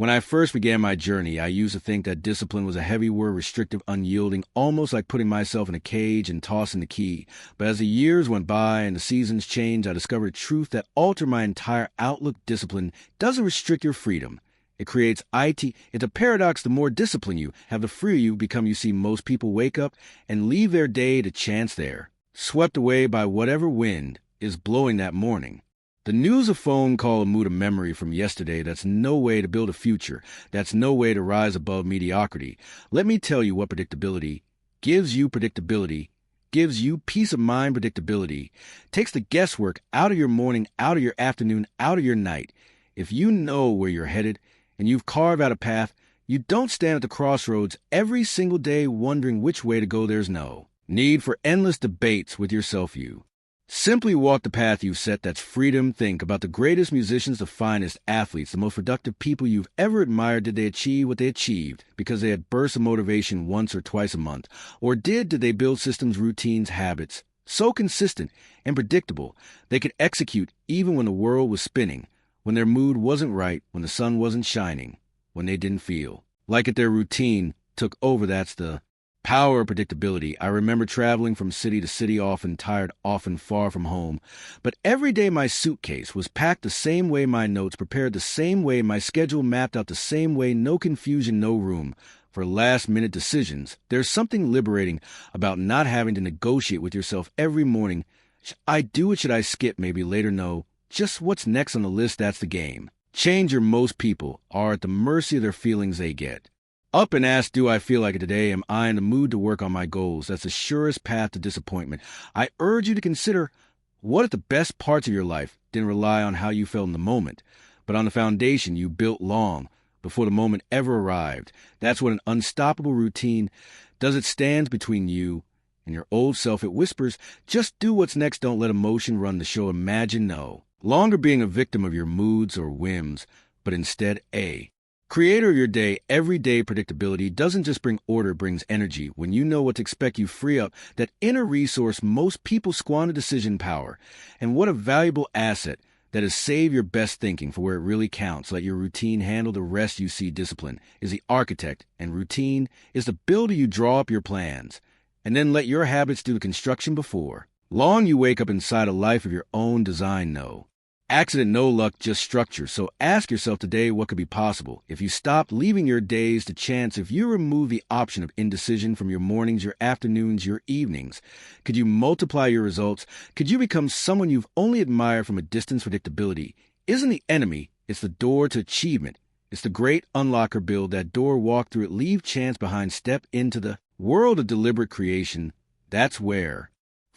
When I first began my journey, I used to think that discipline was a heavy word, restrictive, unyielding, almost like putting myself in a cage and tossing the key. But as the years went by and the seasons changed, I discovered a truth that altered my entire outlook. Discipline doesn't restrict your freedom. It creates IT. It's a paradox. The more discipline you have, the freer you become. You see, most people wake up and leave their day to chance there, swept away by whatever wind is blowing that morning. The news a phone call, a mood, a memory from yesterday. That's no way to build a future. That's no way to rise above mediocrity. Let me tell you what predictability gives you. Predictability gives you peace of mind. Predictability takes the guesswork out of your morning, out of your afternoon, out of your night. If you know where you're headed and you've carved out a path, you don't stand at the crossroads every single day wondering which way to go. There's no need for endless debates with yourself. You simply walk the path you've set. That's freedom. Think about the greatest musicians, the finest athletes, the most productive people you've ever admired. Did they achieve what they achieved because they had bursts of motivation once or twice a month? Or did they build systems, routines, habits so consistent and predictable they could execute even when the world was spinning, when their mood wasn't right, when the sun wasn't shining, when they didn't feel like it? Their routine took over. That's the power of predictability. I remember traveling from city to city, often tired, often far from home. But every day my suitcase was packed the same way, my notes prepared the same way, my schedule mapped out the same way. No confusion, no room for last-minute decisions. There's something liberating about not having to negotiate with yourself every morning. Should I do it? Should I skip? Maybe later. No. Just what's next on the list. That's the game changer. Most people are at the mercy of their feelings. They get up and ask, do I feel like it today? Am I in the mood to work on my goals? That's the surest path to disappointment. I urge you to consider what if the best parts of your life didn't rely on how you felt in the moment, but on the foundation you built long before the moment ever arrived. That's what an unstoppable routine does. It stands between you and your old self. It whispers, just do what's next. Don't let emotion run the show. Imagine no longer being a victim of your moods or whims, but instead a creator of your day. Everyday predictability doesn't just bring order, it brings energy. When you know what to expect, you free up that inner resource most people squander. Decision power. And what a valuable asset that is. Save your best thinking for where it really counts. Let your routine handle the rest. You see, discipline is the architect and routine is the builder. You draw up your plans and then let your habits do the construction. Before long, you wake up inside a life of your own design. No accident, no luck, just structure. So ask yourself today, what could be possible if you stopped leaving your days to chance? If you remove the option of indecision from your mornings, your afternoons, your evenings, could you multiply your results? Could you become someone you've only admired from a distance? Predictability isn't the enemy, it's the door to achievement. It's the great unlocker. Build that door, walk through it, leave chance behind, step into the world of deliberate creation. That's where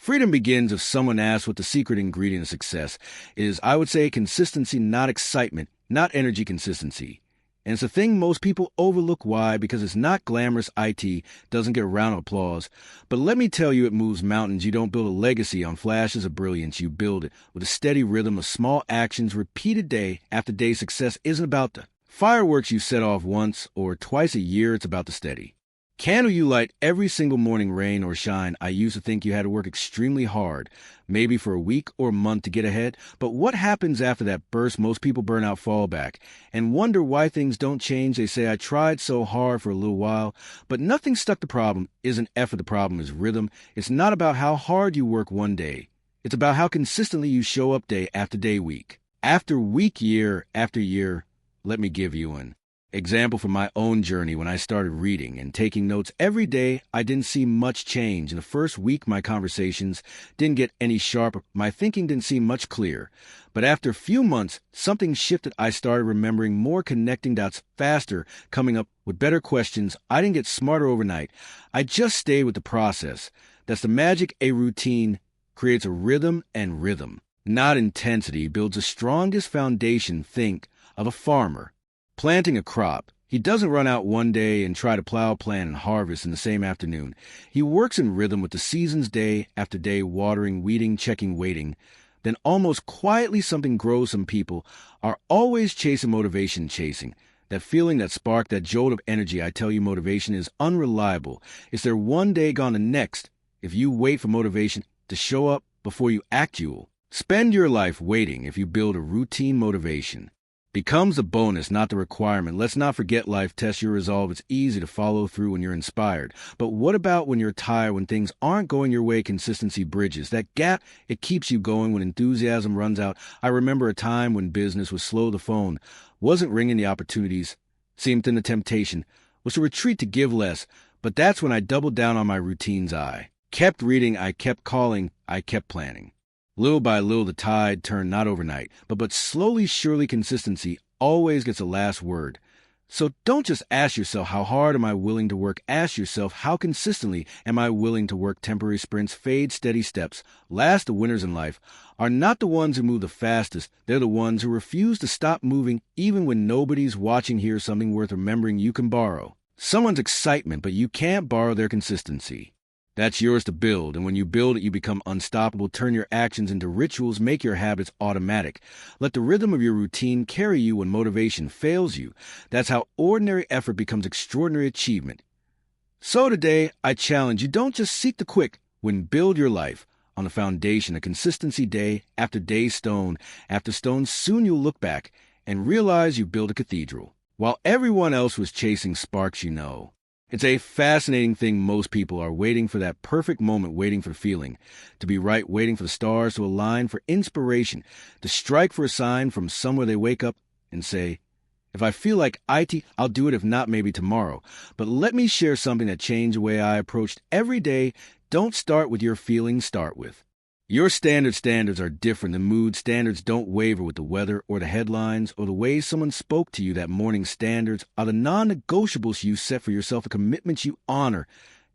freedom begins. If someone asks what the secret ingredient of success is, I would say consistency, not excitement, not energy, consistency. And it's a thing most people overlook. Why? Because it's not glamorous. IT doesn't get a round of applause. But let me tell you, it moves mountains. You don't build a legacy on flashes of brilliance. You build it with a steady rhythm of small actions, repeated day after day. Success isn't about the fireworks you set off once or twice a year. It's about the steady candle you light every single morning, rain or shine. I used to think you had to work extremely hard, maybe for a week or a month to get ahead. But what happens after that burst? Most people burn out, fall back, and wonder why things don't change. They say, I tried so hard for a little while, but nothing stuck. The problem isn't effort. The problem is rhythm. It's not about how hard you work one day. It's about how consistently you show up day after day, week after week, year after year. Let me give you an example from my own journey. When I started reading and taking notes every day, I didn't see much change. In the first week, my conversations didn't get any sharper. My thinking didn't seem much clearer. But after a few months, something shifted. I started remembering more, connecting dots faster, coming up with better questions. I didn't get smarter overnight. I just stayed with the process. That's the magic. A routine creates a rhythm, and rhythm, not intensity, builds the strongest foundation. Think of a farmer planting a crop. He doesn't run out one day and try to plow, plant, and harvest in the same afternoon. He works in rhythm with the seasons, day after day, watering, weeding, checking, waiting. Then almost quietly something grows. Some people are always chasing motivation, chasing that feeling, that spark, that jolt of energy. I tell you, motivation is unreliable. It's there one day, gone the next. If you wait for motivation to show up before you act, you'll spend your life waiting. If you build a routine, motivation becomes a bonus, not the requirement. Let's not forget life tests your resolve. It's easy to follow through when you're inspired. But what about when you're tired, when things aren't going your way? Consistency bridges that gap. It keeps you going when enthusiasm runs out. I remember a time when business was slow. The phone wasn't ringing. The opportunities seemed thin. The temptation was to retreat, to give less. But that's when I doubled down on my routines. I kept reading. I kept calling. I kept planning. Little by little, the tide turned, not overnight, but slowly, surely. Consistency always gets the last word. So don't just ask yourself, how hard am I willing to work? Ask yourself, how consistently am I willing to work? Temporary sprints fade, steady steps last. The winners in life are not the ones who move the fastest. They're the ones who refuse to stop moving, even when nobody's watching. Here's something worth remembering. You can borrow someone's excitement, but you can't borrow their consistency. That's yours to build, and when you build it, you become unstoppable. Turn your actions into rituals. Make your habits automatic. Let the rhythm of your routine carry you when motivation fails you. That's how ordinary effort becomes extraordinary achievement. So today, I challenge you, don't just seek the quick win. Build your life on the foundation of consistency. Day after day, stone after stone. Soon you'll look back and realize you built a cathedral, while everyone else was chasing sparks. It's a fascinating thing. Most people are waiting for that perfect moment, waiting for the feeling to be right, waiting for the stars to align, for inspiration to strike, for a sign from somewhere. They wake up and say, if I feel like I'll do it. If not, maybe tomorrow. But let me share something that changed the way I approached every day. Don't start with your feelings, start with your standards. Standards are different than mood. Standards don't waver with the weather or the headlines or the way someone spoke to you that morning. Standards are the non-negotiables you set for yourself, the commitments you honor,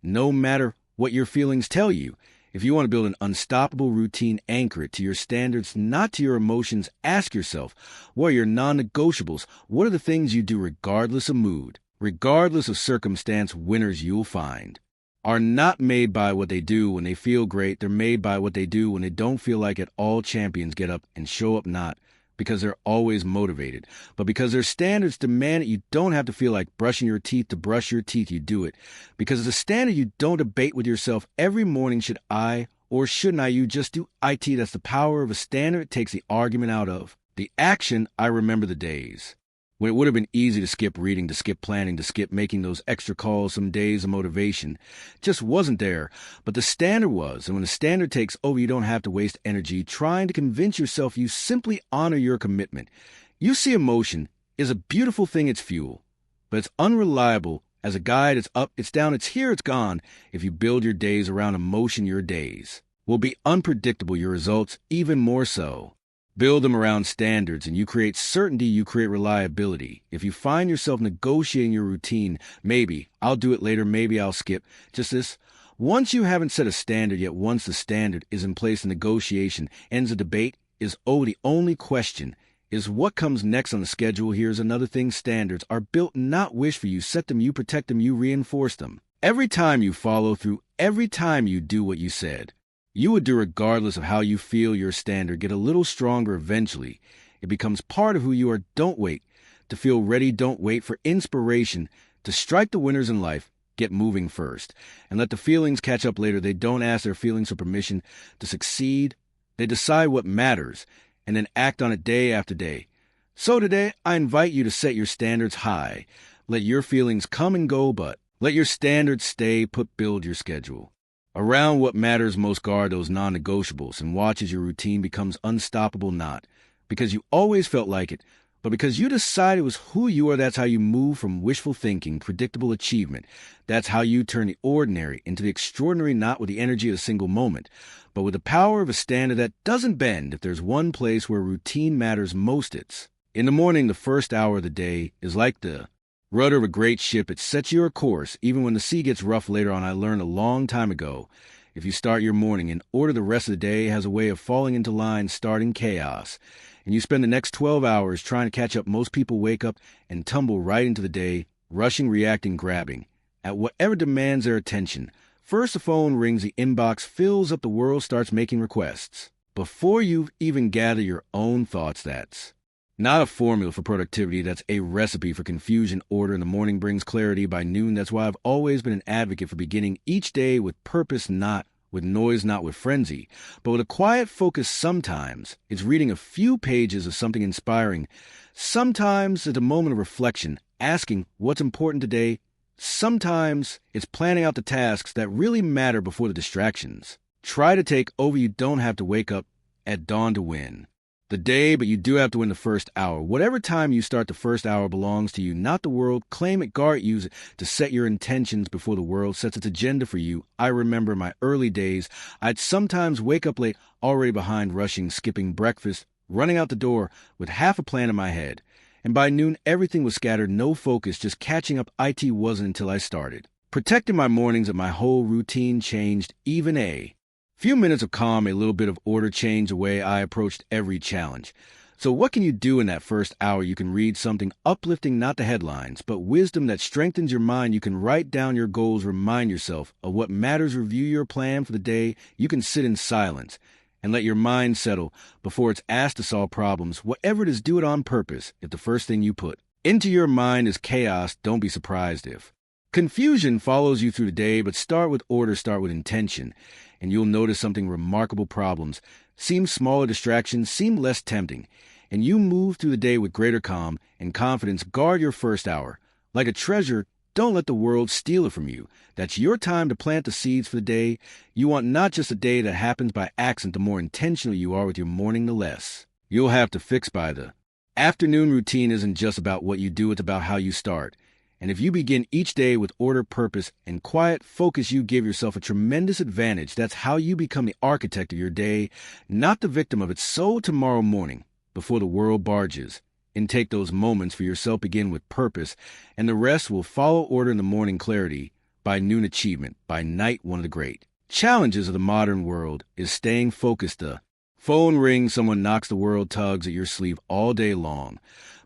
no matter what your feelings tell you. If you want to build an unstoppable routine, anchor it to your standards, not to your emotions. Ask yourself, what are your non-negotiables? What are the things you do regardless of mood, regardless of circumstance? Winners, you'll find, are not made by what they do when they feel great. They're made by what they do when they don't feel like it. All champions get up and show up not because they're always motivated, but because their standards demand it. You don't have to feel like brushing your teeth to brush your teeth. You do it because it's a standard. You don't debate with yourself every morning. Should I or shouldn't I? You just do it. That's the power of a standard. It takes the argument out of the action. I remember the days when it would have been easy to skip reading, to skip planning, to skip making those extra calls. Some days of motivation just wasn't there, but the standard was. And when the standard takes over, you don't have to waste energy trying to convince yourself. You simply honor your commitment. You see, emotion is a beautiful thing. It's fuel, but it's unreliable as a guide. It's up, it's down, it's here, it's gone. If you build your days around emotion, your days will be unpredictable. Your results even more so. Build them around standards, and you create certainty. You create reliability. If you find yourself negotiating your routine, maybe I'll do it later, maybe I'll skip, just this. Once you haven't set a standard yet, once the standard is in place, the negotiation ends. The debate is over. The only question is what comes next on the schedule. Here's another thing. Standards are built, not wished for. You set them, you protect them, you reinforce them. Every time you follow through, every time you do what you said you would do, regardless of how you feel. Your standard get a little stronger eventually. It becomes part of who you are. Don't wait to feel ready. Don't wait for inspiration to strike. The winners in life get moving first and let the feelings catch up later. They don't ask their feelings for permission to succeed. They decide what matters and then act on it day after day. So today, I invite you to set your standards high. Let your feelings come and go, but let your standards stay put. Build your schedule around what matters most. Guard those non-negotiables and watch as your routine becomes unstoppable, not because you always felt like it, but because you decided it was who you are. That's how you move from wishful thinking, predictable achievement. That's how you turn the ordinary into the extraordinary, not with the energy of a single moment, but with the power of a standard that doesn't bend. If there's one place where routine matters most, it's in the morning. The first hour of the day is like the rudder of a great ship. It sets your course even when the sea gets rough later on. I learned a long time ago, if you start your morning in order, the rest of the day has a way of falling into line, starting chaos. And you spend the next 12 hours trying to catch up. Most people wake up and tumble right into the day, rushing, reacting, grabbing at whatever demands their attention. First the phone rings, the inbox fills up, the world starts making requests before you've even gathered your own thoughts. That's not a formula for productivity. That's a recipe for confusion. Order in the morning brings clarity by noon. That's why I've always been an advocate for beginning each day with purpose, not with noise, not with frenzy, but with a quiet focus. Sometimes it's reading a few pages of something inspiring. Sometimes it's a moment of reflection, asking what's important today. Sometimes it's planning out the tasks that really matter before the distractions. Try to take over. You don't have to wake up at dawn to win the day, but you do have to win the first hour. Whatever time you start, the first hour belongs to you, not the world. Claim it, guard, use it to set your intentions before the world sets its agenda for you. I remember my early days. I'd sometimes wake up late, already behind, rushing, skipping breakfast, running out the door with half a plan in my head. And by noon, everything was scattered, no focus, just catching up. IT wasn't until I started. Protecting my mornings and my whole routine changed. Even a few minutes of calm, a little bit of order changed the way I approached every challenge. So what can you do in that first hour? You can read something uplifting, not the headlines, but wisdom that strengthens your mind. You can write down your goals, remind yourself of what matters, review your plan for the day. You can sit in silence and let your mind settle before it's asked to solve problems. Whatever it is, do it on purpose. If the first thing you put into your mind is chaos, don't be surprised if confusion follows you through the day. But start with order, start with intention, and you'll notice something remarkable. Problems seem smaller, distractions seem less tempting, and you move through the day with greater calm and confidence. Guard your first hour like a treasure. Don't let the world steal it from you. That's your time to plant the seeds for the day. You want not just a day that happens by accident. The more intentional you are with your morning, the less you'll have to fix by the afternoon. Routine isn't just about what you do, it's about how you start. And if you begin each day with order, purpose, and quiet focus, you give yourself a tremendous advantage. That's how you become the architect of your day, not the victim of it. So tomorrow morning, before the world barges, and take those moments for yourself. Begin with purpose, and the rest will follow. Order in the morning, clarity by noon, achievement by night. One of the great challenges of the modern world is staying focused. The phone rings, someone knocks, the world tugs at your sleeve all day long.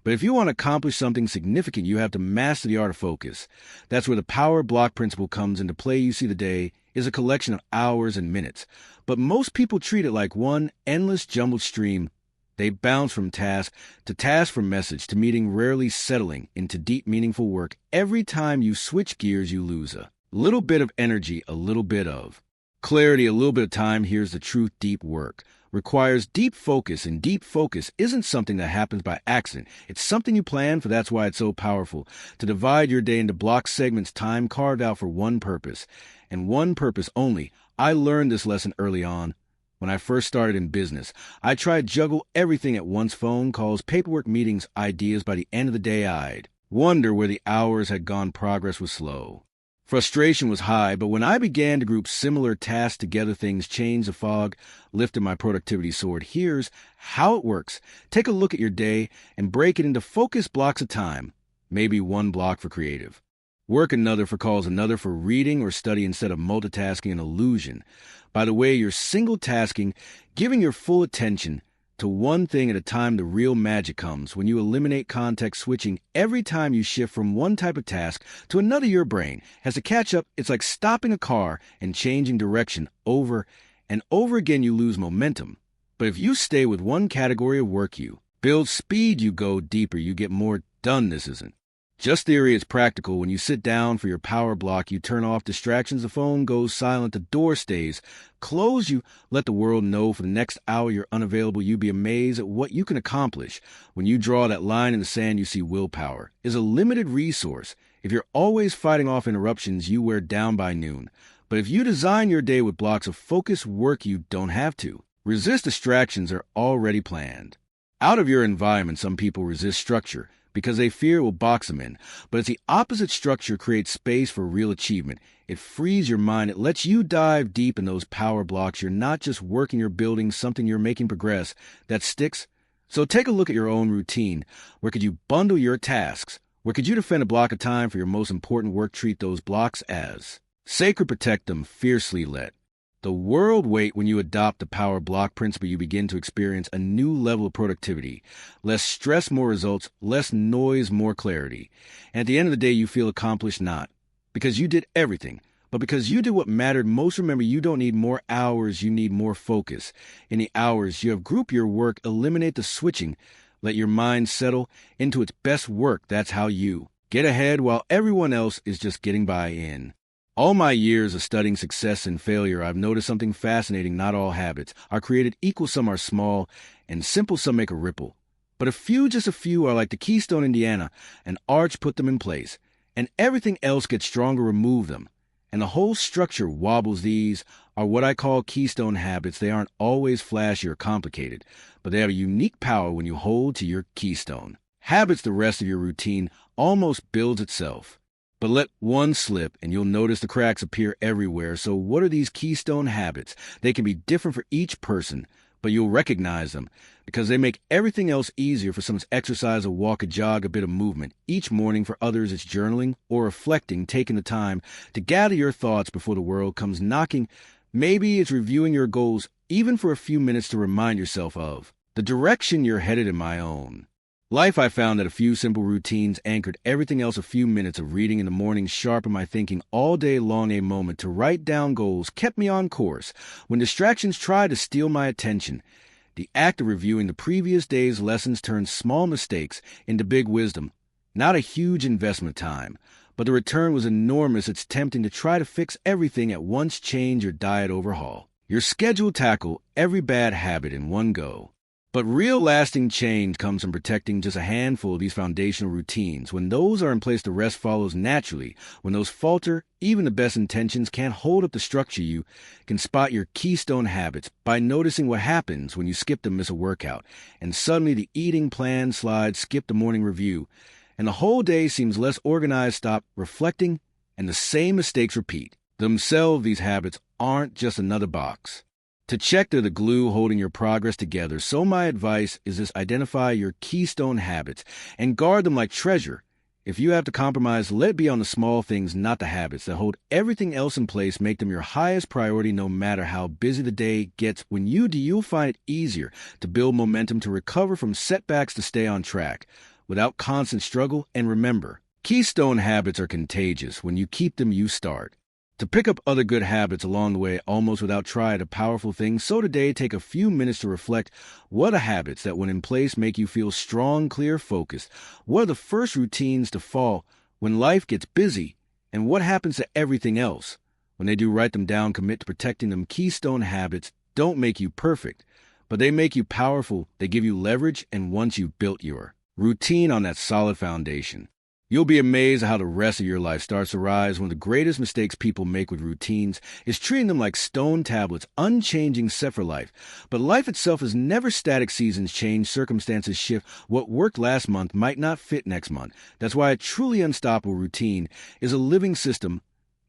But if you want to accomplish something significant, you have to master the art of focus. That's where the power block principle comes into play. You see, the day is a collection of hours and minutes, but most people treat it like one endless jumbled stream. They bounce from task to task, from message to meeting, rarely settling into deep, meaningful work. Every time you switch gears, you lose a little bit of energy, a little bit of clarity, a little bit of time. Here's the truth. Deep work requires deep focus, and deep focus isn't something that happens by accident. It's something you plan for. That's why it's so powerful to divide your day into block segments, time carved out for one purpose, and one purpose only. I learned this lesson early on. When I first started in business, I tried to juggle everything at once: phone calls, paperwork, meetings, ideas. By the end of the day, I'd wonder where the hours had gone. Progress was slow. Frustration was high, but when I began to group similar tasks together, things changed. The fog lifted, my productivity soared. Here's how it works. Take a look at your day and break it into focused blocks of time. Maybe one block for creative work, another for calls, another for reading or study. Instead of multitasking, an illusion. By the way, you're single tasking, giving your full attention to one thing at a time. The real magic comes when you eliminate context switching. Every time you shift from one type of task to another, your brain has to catch up. It's like stopping a car and changing direction over and over again. You lose momentum. But if you stay with one category of work, you build speed, you go deeper, you get more done. This isn't just theory, it's practical. When you sit down for your power block, you turn off distractions. The phone goes silent, the door stays closed. You let the world know for the next hour you're unavailable. You'd be amazed at what you can accomplish. When you draw that line in the sand, you see willpower is a limited resource. If you're always fighting off interruptions, you wear down by noon. But if you design your day with blocks of focused work, you don't have to resist. Distractions are already planned out of your environment. Some people resist structure because they fear it will box them in. But it's the opposite. Structure creates space for real achievement. It frees your mind. It lets you dive deep in those power blocks. You're not just working, you're building something. You're making progress that sticks. So take a look at your own routine. Where could you bundle your tasks? Where could you defend a block of time for your most important work? Treat those blocks as sacred. Protect them fiercely. Let the world wait. When you adopt the power block principle, you begin to experience a new level of productivity. Less stress, more results, less noise, more clarity. And at the end of the day, you feel accomplished, not because you did everything, but because you did what mattered most. Remember, you don't need more hours, you need more focus. In the hours you have grouped your work, eliminate the switching. Let your mind settle into its best work. That's how you get ahead while everyone else is just getting by in. All my years of studying success and failure, I've noticed something fascinating. Not all habits are created equal. Some are small and simple, some make a ripple. But just a few, are like the Keystone, Indiana. An arch, put them in place, and everything else gets stronger, remove them. And the whole structure wobbles. These are what I call Keystone habits. They aren't always flashy or complicated, but they have a unique power when you hold to your Keystone. Habits, the rest of your routine almost builds itself. But let one slip and you'll notice the cracks appear everywhere. So what are these Keystone habits? They can be different for each person, but you'll recognize them because they make everything else easier. For some, it's exercise, a walk, a jog, a bit of movement each morning. For others, it's journaling or reflecting, taking the time to gather your thoughts before the world comes knocking. Maybe it's reviewing your goals, even for a few minutes, to remind yourself of the direction you're headed. In my own life, I found that a few simple routines anchored everything else. A few minutes of reading in the morning sharpened my thinking all day long. A moment to write down goals kept me on course when distractions tried to steal my attention. The act of reviewing the previous day's lessons turned small mistakes into big wisdom. Not a huge investment time, but the return was enormous. It's tempting to try to fix everything at once. Change your diet, overhaul your schedule, tackle every bad habit in one go. But real lasting change comes from protecting just a handful of these foundational routines. When those are in place, the rest follows naturally. When those falter, even the best intentions can't hold up the structure. You can spot your Keystone habits by noticing what happens when you skip to miss a workout, and suddenly the eating plan slides. Skip the morning review, and the whole day seems less organized. Stop reflecting, and the same mistakes repeat themselves. These habits aren't just another box to check. They're the glue holding your progress together. So my advice is this: identify your Keystone habits and guard them like treasure. If you have to compromise, let it be on the small things, not the habits that hold everything else in place. Make them your highest priority no matter how busy the day gets. When you do, you'll find it easier to build momentum, to recover from setbacks, to stay on track without constant struggle. And remember, Keystone habits are contagious. When you keep them, you start to pick up other good habits along the way, almost without trying. A powerful thing. So today, take a few minutes to reflect. What are habits that, when in place, make you feel strong, clear, focused? What are the first routines to fall when life gets busy? And what happens to everything else when they do? Write them down. Commit to protecting them. Keystone habits don't make you perfect, but they make you powerful. They give you leverage, and once you've built your routine on that solid foundation, you'll be amazed at how the rest of your life starts to rise. One of the greatest mistakes people make with routines is treating them like stone tablets, unchanging, set for life. But life itself is never static. Seasons change, circumstances shift. What worked last month might not fit next month. That's why a truly unstoppable routine is a living system,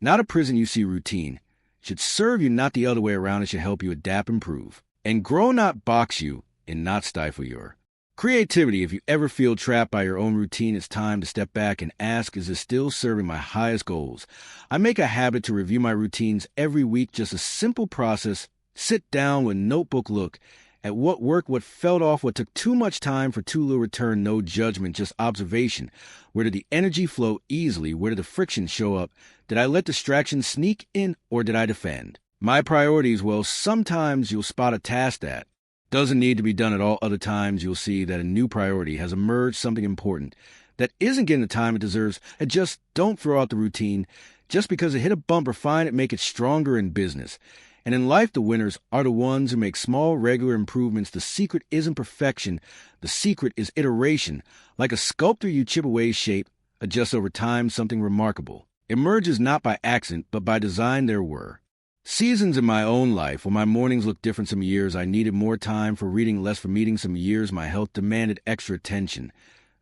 not a prison. You see, routine should serve you, not the other way around. It should help you adapt, improve, and grow, not box you and not stifle your creativity. If you ever feel trapped by your own routine, it's time to step back and ask, is it still serving my highest goals? I make a habit to review my routines every week. Just a simple process. Sit down with notebook, look at what worked, what fell off, what took too much time for too little return. No judgment, just observation. Where did the energy flow easily? Where did the friction show up? Did I let distractions sneak in, or did I defend my priorities? Well, sometimes you'll spot a task that doesn't need to be done at all. Other times you'll see that a new priority has emerged, something important that isn't getting the time it deserves. And just don't throw out the routine just because it hit a bump. Refine it, make it stronger. In business and in life, the winners are the ones who make small, regular improvements. The secret isn't perfection. The secret is iteration. Like a sculptor, you chip away shape, adjust over time. Something remarkable emerges not by accident, but by design. There were seasons in my own life when my mornings looked different. Some years I needed more time for reading, less for meetings. Some years my health demanded extra attention,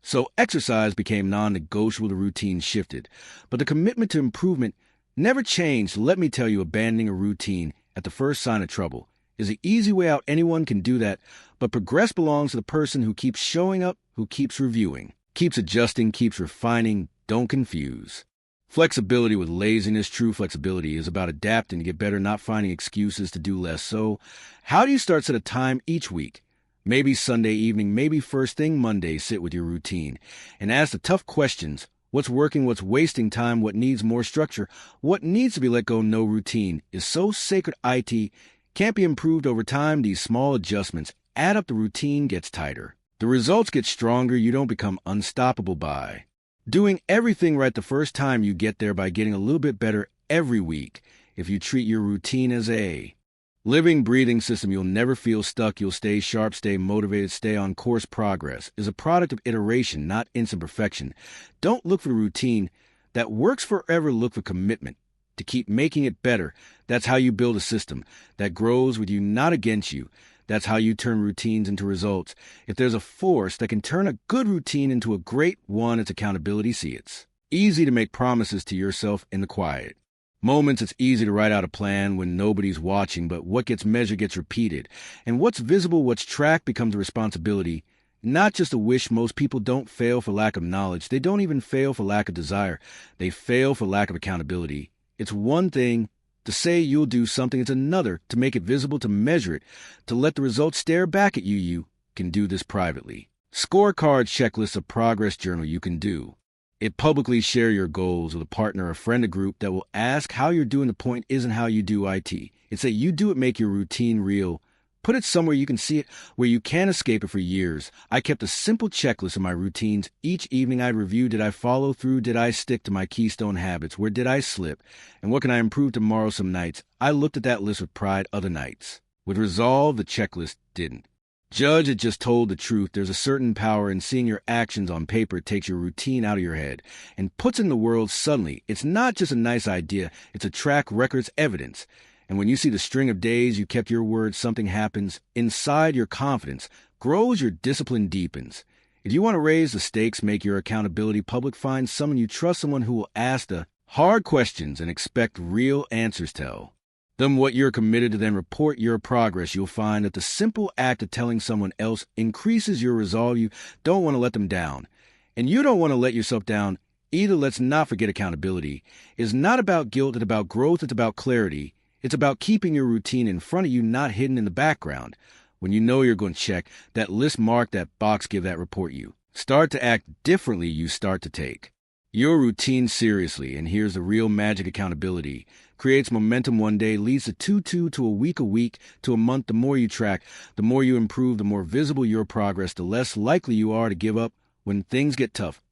so exercise became non-negotiable. The routine shifted, but the commitment to improvement never changed. Let me tell you, abandoning a routine at the first sign of trouble is the easy way out. Anyone can do that, but progress belongs to the person who keeps showing up, who keeps reviewing, keeps adjusting, keeps refining. Don't confuse flexibility with laziness. True flexibility is about adapting to get better, not finding excuses to do less. So, how do you start? Set a time each week. Maybe Sunday evening, maybe first thing Monday. Sit with your routine and ask the tough questions. What's working? What's wasting time? What needs more structure? What needs to be let go? No routine is so sacred. IT can't be improved over time. These small adjustments add up. The routine gets tighter. The results get stronger. You don't become unstoppable by doing everything right the first time. You get there by getting a little bit better every week if you treat your routine as a living, breathing system. You'll never feel stuck. You'll stay sharp, stay motivated, stay on course. Progress is a product of iteration, not instant perfection. Don't look for the routine that works forever. Look for commitment to keep making it better. That's how you build a system that grows with you, not against you. That's how you turn routines into results. If there's a force that can turn a good routine into a great one, it's accountability. See, it's easy to make promises to yourself in the quiet moments. It's easy to write out a plan when nobody's watching, but what gets measured gets repeated. And what's visible, what's tracked, becomes a responsibility, not just a wish. Most people don't fail for lack of knowledge. They don't even fail for lack of desire. They fail for lack of accountability. It's one thing to say you'll do something. It's another to make it visible, to measure it, to let the results stare back at you. You can do this privately. Scorecards, checklists, a progress journal you can do it publicly. Share your goals with a partner, a friend, a group that will ask how you're doing. The point isn't how you do it. It's that you do it. Make your routine real. Put it somewhere you can see it, where you can't escape it. For years, I kept a simple checklist of my routines. Each evening I'd review, did I follow through? Did I stick to my Keystone habits? Where did I slip? And what can I improve tomorrow? Some nights I looked at that list with pride. Other nights with resolve. The checklist didn't judge, it just told the truth. There's a certain power in seeing your actions on paper. It takes your routine out of your head and puts it in the world. Suddenly, it's not just a nice idea. It's a track record's evidence. And when you see the string of days you kept your word, something happens inside. Your confidence grows, your discipline deepens. If you want to raise the stakes, make your accountability public. Find someone you trust, someone who will ask the hard questions and expect real answers. Tell them what you're committed to, then report your progress. You'll find that the simple act of telling someone else increases your resolve. You don't want to let them down, and you don't want to let yourself down either. Let's not forget accountability is not about guilt. It's about growth. It's about clarity. It's about keeping your routine in front of you, not hidden in the background. When you know you're going to check that list, mark that box, give that report. You start to act differently. You start to take your routine seriously. And here's the real magic. Accountability creates momentum. One day leads to two, to a week to a month. The more you track, the more you improve, the more visible your progress, the less likely you are to give up when things get tough.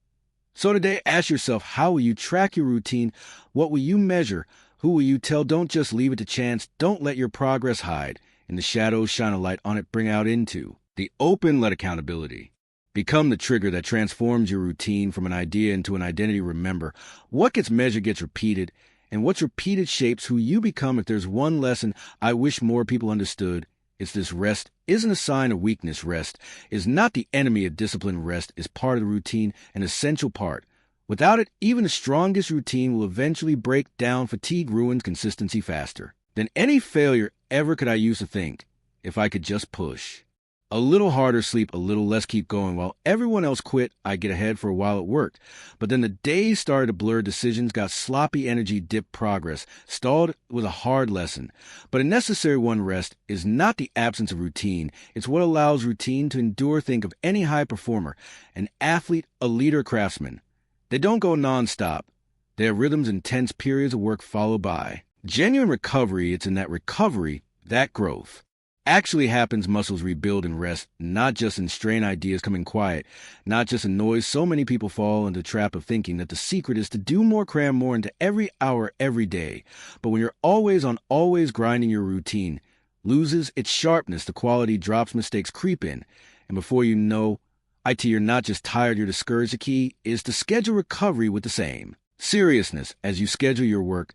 So today, ask yourself, how will you track your routine? What will you measure? Who will you tell? Don't just leave it to chance. Don't let your progress hide in the shadows. Shine a light on it. Bring out into the open. Let accountability become the trigger that transforms your routine from an idea into an identity. Remember, what gets measured gets repeated, and what's repeated shapes who you become. If there's one lesson I wish more people understood, it's this: rest isn't a sign of weakness. Rest is not the enemy of discipline. Rest is part of the routine, an essential part. Without it, even the strongest routine will eventually break down. Fatigue ruins consistency faster than any failure ever could. I used to think, if I could just push a little harder, sleep a little less, keep going while everyone else quit, I get ahead. For a while it worked. But then the days started to blur, decisions got sloppy, energy dipped, progress stalled. With a hard lesson, but a necessary one. Rest is not the absence of routine. It's what allows routine to endure. Think of any high performer, an athlete, a leader, craftsman. They don't go nonstop. They have rhythms, intense periods of work followed by genuine recovery. It's in that recovery that growth actually happens. Muscles rebuild in rest, not just in strain. Ideas come in quiet, not just in noise. So many people fall into the trap of thinking that the secret is to do more, cram more into every hour, every day. But when you're always on, always grinding, your routine loses its sharpness. The quality drops, mistakes creep in. And before you know, you're not just tired, you're discouraged. The key is to schedule recovery with the same seriousness as you schedule your work.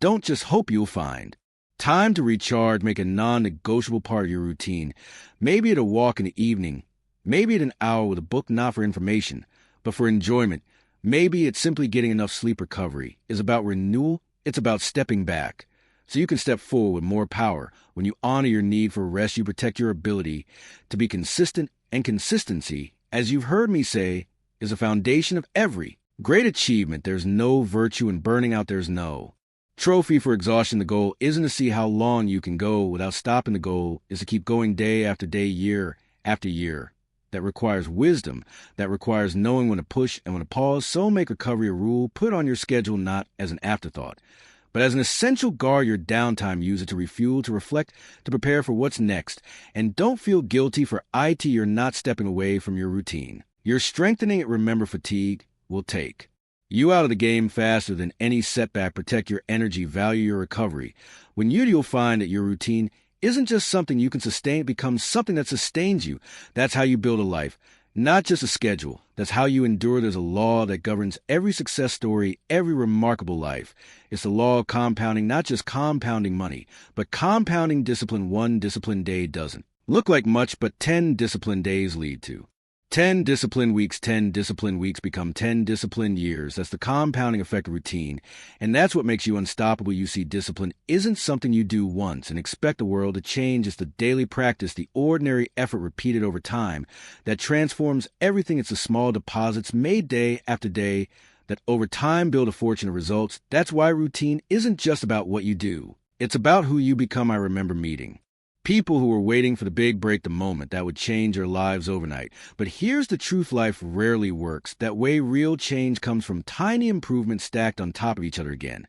Don't just hope you'll find time to recharge. Make a non-negotiable part of your routine. Maybe at a walk in the evening, maybe at an hour with a book, not for information, but for enjoyment. Maybe it's simply getting enough sleep. Recovery is about renewal. It's about stepping back so you can step forward with more power. When you honor your need for rest, you protect your ability to be consistent, and consistency, as you've heard me say, is a foundation of every great achievement. There's no virtue in burning out. There's no trophy for exhaustion. The goal isn't to see how long you can go without stopping. The goal is to keep going day after day, year after year. That requires wisdom. That requires knowing when to push and when to pause. So make recovery a rule. Put on your schedule not as an afterthought, but as an essential. Guard your downtime. Use it to refuel, to reflect, to prepare for what's next. And don't feel guilty for it. You're not stepping away from your routine. You're strengthening it. Remember, fatigue will take You out of the game faster than any setback. Protect your energy, value your recovery. When you'll find that your routine isn't just something you can sustain, it becomes something that sustains you. That's how you build a life, not just a schedule. That's how you endure. There's a law that governs every success story, every remarkable life. It's the law of compounding, not just compounding money, but compounding discipline. One disciplined day doesn't look like much, but 10 disciplined days lead to 10 disciplined weeks. 10 disciplined weeks become 10 disciplined years. That's the compounding effect of routine. And that's what makes you unstoppable. You see, discipline isn't something you do once and expect the world to change. It's the daily practice, the ordinary effort repeated over time that transforms everything. It's the small deposits made day after day that over time build a fortune of results. That's why routine isn't just about what you do. It's about who you become. I remember meeting people who were waiting for the big break, the moment that would change their lives overnight. But here's the truth: life rarely works that way. Real change comes from tiny improvements stacked on top of each other again.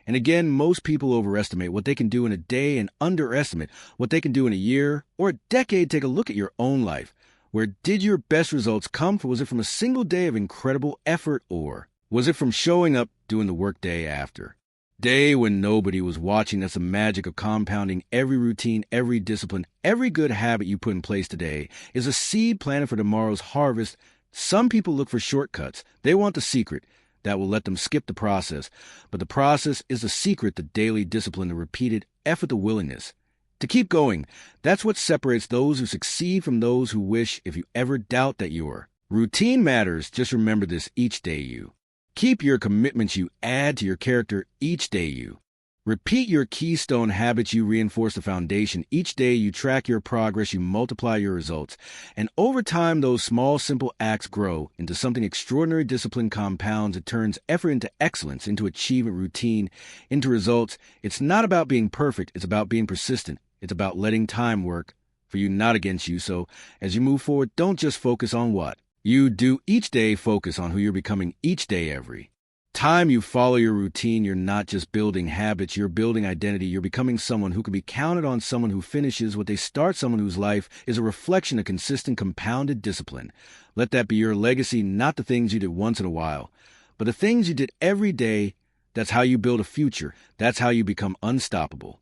And again, most people overestimate what they can do in a day and underestimate what they can do in a year or a decade. Take a look at your own life. Where did your best results come from? Was it from a single day of incredible effort, or was it from showing up, doing the work day after day when nobody was watching? That's the magic of compounding. Every routine, every discipline, every good habit you put in place today is a seed planted for tomorrow's harvest. Some people look for shortcuts. They want the secret that will let them skip the process. But the process is the secret, the daily discipline, the repeated effort, the willingness to keep going. That's what separates those who succeed from those who wish. If you ever doubt that your routine matters, just remember this: each day you keep your commitments, you add to your character. Each day you repeat your keystone habits, you reinforce the foundation. Each day you track your progress, you multiply your results. And over time, those small, simple acts grow into something extraordinary. Discipline compounds. It turns effort into excellence, into achievement, routine into results. It's not about being perfect. It's about being persistent. It's about letting time work for you, not against you. So as you move forward, don't just focus on what you do each day. Focus on who you're becoming each day. Every time you follow your routine, you're not just building habits, you're building identity. You're becoming someone who can be counted on, someone who finishes what they start, someone whose life is a reflection of consistent, compounded discipline. Let that be your legacy, not the things you did once in a while, but the things you did every day. That's how you build a future. That's how you become unstoppable.